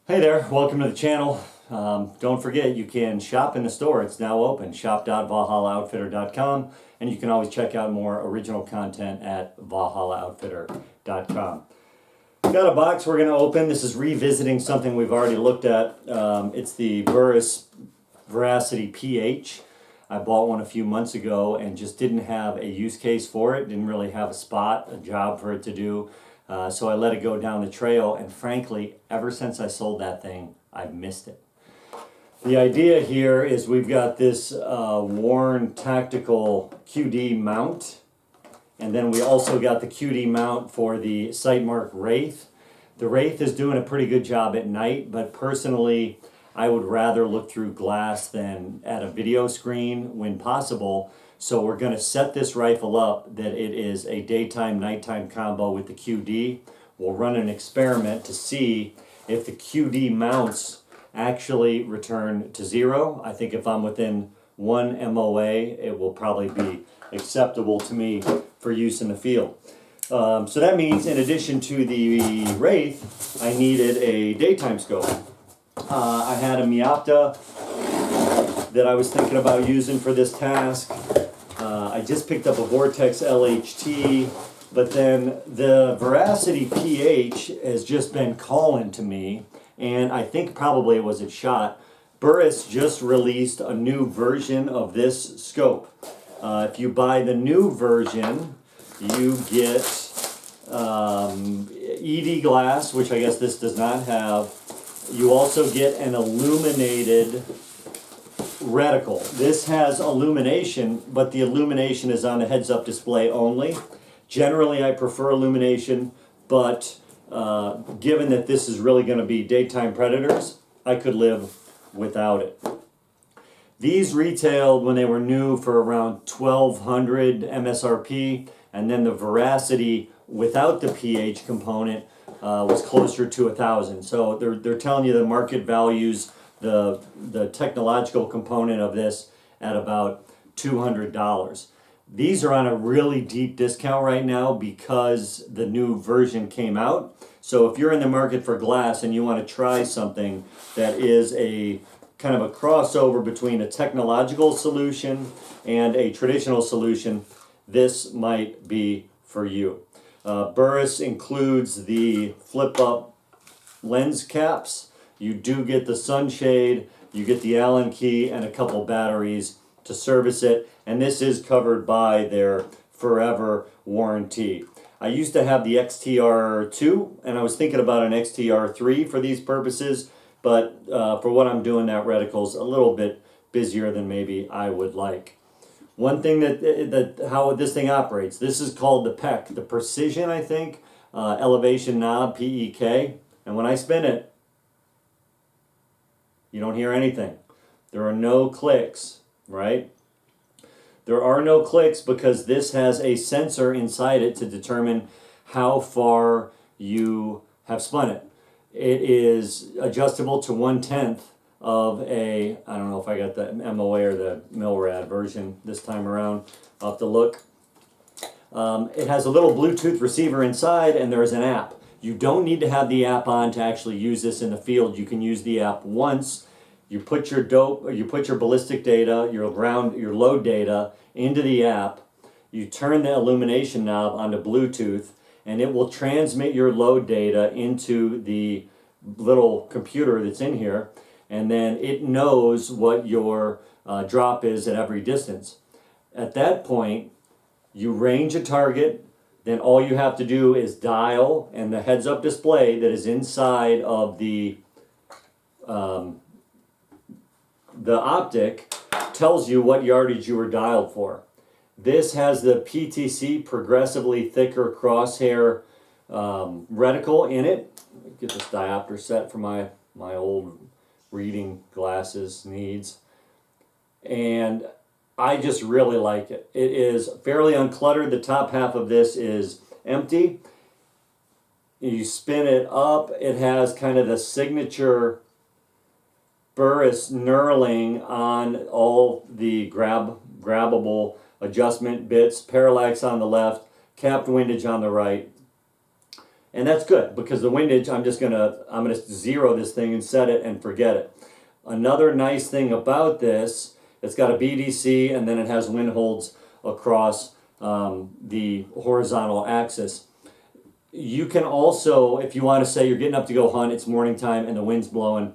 Hey there, welcome to the channel. Don't forget you can shop in the store. It's now open, shop.valhallaoutfitter.com, and you can always check out more original content at valhallaoutfitter.com. Got a box we're going to open. This is revisiting something we've already looked at. It's the Burris Veracity PH. I bought one a few months ago and just didn't have a use case for it, didn't really have a job for it to do. So I let it go down the trail, and frankly, ever since I sold that thing, I've missed it. The idea here is we've got this worn tactical QD mount, and then we also got the QD mount for the Sightmark Wraith. The Wraith is doing a pretty good job at night, but personally, I would rather look through glass than at a video screen when possible. So we're going to set this rifle up that it is a daytime-nighttime combo with the QD. We'll run an experiment to see if the QD mounts actually return to zero. I think if I'm within 1 MOA, it will probably be acceptable to me for use in the field. So that means in addition to the Wraith, I needed a daytime scope. I had a Miopta that I was thinking about using for this task. I just picked up a Vortex LHT, but then the Veracity PH has just been calling to me, and I think probably it was a shot. Burris just released a new version of this scope. If you buy the new version, you get ED glass, which I guess this does not have. You also get an illuminated reticle. This has illumination, but the illumination is on the heads-up display only. Generally, I prefer illumination, but given that this is really going to be daytime predators, I could live without it. These retailed when they were new for around $1,200 MSRP, and then the Veracity without the pH component was closer to $1,000. So they're telling you the market values the technological component of this at about $200. These are on a really deep discount right now because the new version came out. So if you're in the market for glass and you want to try something that is a kind of a crossover between a technological solution and a traditional solution, this might be for you. Burris includes the flip-up lens caps. You do get the sunshade, you get the Allen key, and a couple batteries to service it. And this is covered by their forever warranty. I used to have the XTR2, and I was thinking about an XTR3 for these purposes, but for what I'm doing, that reticle's a little bit busier than maybe I would like. One thing that how this thing operates, this is called the PEC, the Precision, I think, Elevation Knob, PEK. And when I spin it, you don't hear anything. There are no clicks, right? There are no clicks because this has a sensor inside it to determine how far you have spun it. It is adjustable to 1/10 of a, I don't know if I got the MOA or the MILRAD version this time around. I'll have to look. It has a little Bluetooth receiver inside, and there is an app. You don't need to have the app on to actually use this in the field. You can use the app once. You put your ballistic data, your load data into the app. You turn the illumination knob onto Bluetooth, and it will transmit your load data into the little computer that's in here, and then it knows what your drop is at every distance. At that point, you range a target. Then all you have to do is dial, and the heads-up display that is inside of the optic tells you what yardage you were dialed for. This has the PTC, progressively thicker crosshair reticle in it. Let me get this diopter set for my old reading glasses needs. And I just really like it. It is fairly uncluttered. The top half of this is empty. You spin it up. It has kind of the signature Burris knurling on all the grabbable adjustment bits. Parallax on the left, capped windage on the right. And that's good because the windage, I'm gonna zero this thing and set it and forget it. Another nice thing about this, it's got a BDC and then it has Windholds across the horizontal axis. You can also, if you want to say you're getting up to go hunt, it's morning time and the wind's blowing,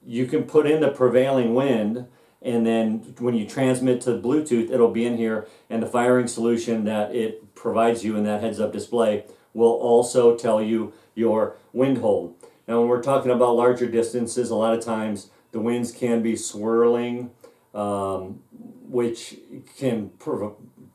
you can put in the prevailing wind, and then when you transmit to Bluetooth, it'll be in here, and the firing solution that it provides you in that heads-up display will also tell you your wind hold. Now, when we're talking about larger distances, a lot of times the winds can be swirling, which can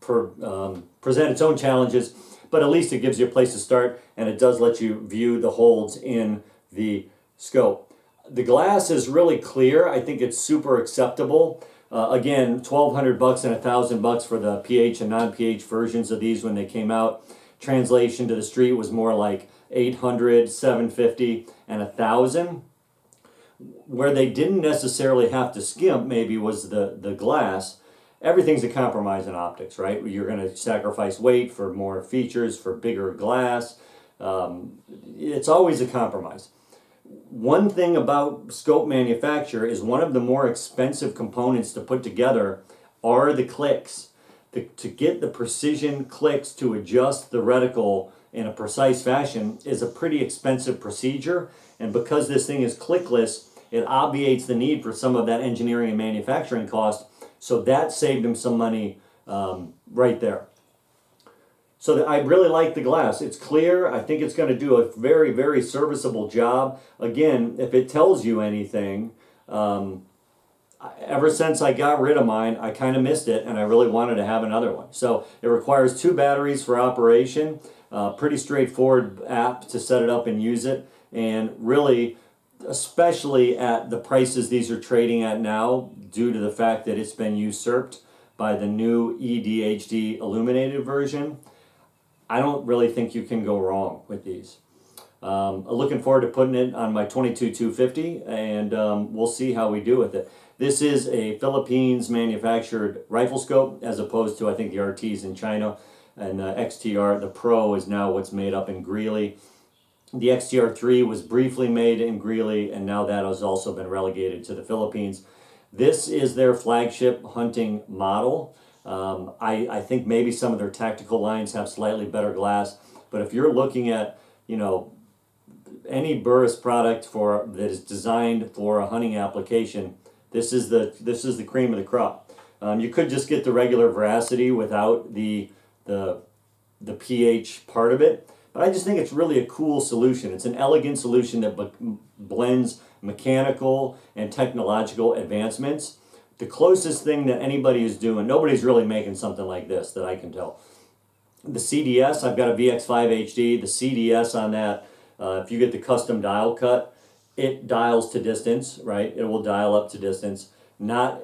present its own challenges, but at least it gives you a place to start, and it does let you view the holds in the scope. The glass is really clear. I think it's super acceptable. Again, $1,200 and $1,000 for the pH and non-pH versions of these when they came out. Translation to the street was more like $800, $750, and $1,000. Where they didn't necessarily have to skimp maybe was the glass. Everything's a compromise in optics, right? You're going to sacrifice weight for more features, for bigger glass. It's always a compromise. One thing about scope manufacture is one of the more expensive components to put together are the clicks. To get the precision clicks to adjust the reticle in a precise fashion is a pretty expensive procedure, and because this thing is clickless, it obviates the need for some of that engineering and manufacturing cost, so that saved him some money right there. So I really like the glass. It's clear. I think it's going to do a very, very serviceable job. Again, if it tells you anything, ever since I got rid of mine, I kind of missed it, and I really wanted to have another one. So it requires 2 batteries for operation. Pretty straightforward app to set it up and use it. And really, especially at the prices these are trading at now, due to the fact that it's been usurped by the new EDHD illuminated version, I don't really think you can go wrong with these. I'm looking forward to putting it on my 22-250, and we'll see how we do with it. This is a Philippines manufactured Riflescope, as opposed to, I think, the RTs in China, and the XTR, the Pro, is now what's made up in Greeley. The XTR3 was briefly made in Greeley, and now that has also been relegated to the Philippines. This is their flagship hunting model. I think maybe some of their tactical lines have slightly better glass, but if you're looking at, any Burris product that is designed for a hunting application, this is the cream of the crop. You could just get the regular Veracity without the pH part of it, but I just think it's really a cool solution. It's an elegant solution that blends mechanical and technological advancements. The closest thing that anybody is doing, nobody's really making something like this that I can tell. The CDS, I've got a VX5 HD. The CDS on that, if you get the custom dial cut, it dials to distance, right? It will dial up to distance. Not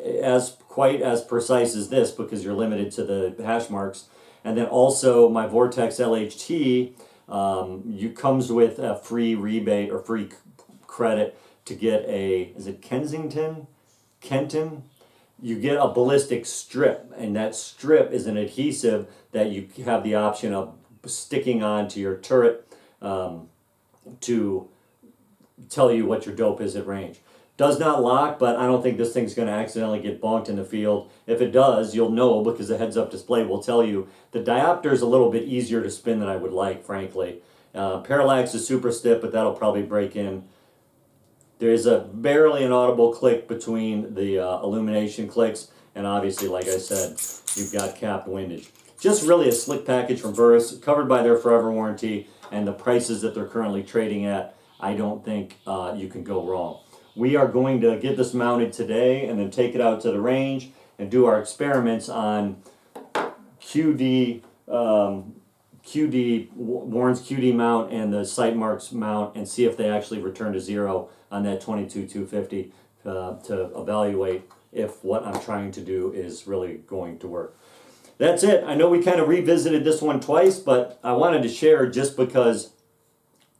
quite as precise as this because you're limited to the hash marks. And then also my Vortex LHT comes with a free rebate or free credit to get is it Kenton? You get a ballistic strip, and that strip is an adhesive that you have the option of sticking onto your turret to tell you what your dope is at range. Does not lock, but I don't think this thing's going to accidentally get bonked in the field. If it does, you'll know because the heads-up display will tell you. The diopter is a little bit easier to spin than I would like, frankly. Parallax is super stiff, but that'll probably break in. There's barely an audible click between the illumination clicks, and obviously, like I said, you've got capped windage. Just really a slick package from Burris, covered by their forever warranty, and the prices that they're currently trading at, I don't think you can go wrong. We are going to get this mounted today and then take it out to the range and do our experiments on QD, Warren's QD mount and the sight marks mount, and see if they actually return to 0 on that 22-250 to evaluate if what I'm trying to do is really going to work. That's it. I know we kind of revisited this one twice, but I wanted to share just because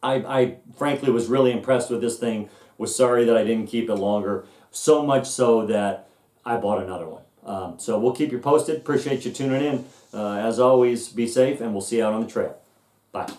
I frankly was really impressed with this thing. Was sorry that I didn't keep it longer, so much so that I bought another one. So we'll keep you posted. Appreciate you tuning in. As always, be safe, and we'll see you out on the trail. Bye.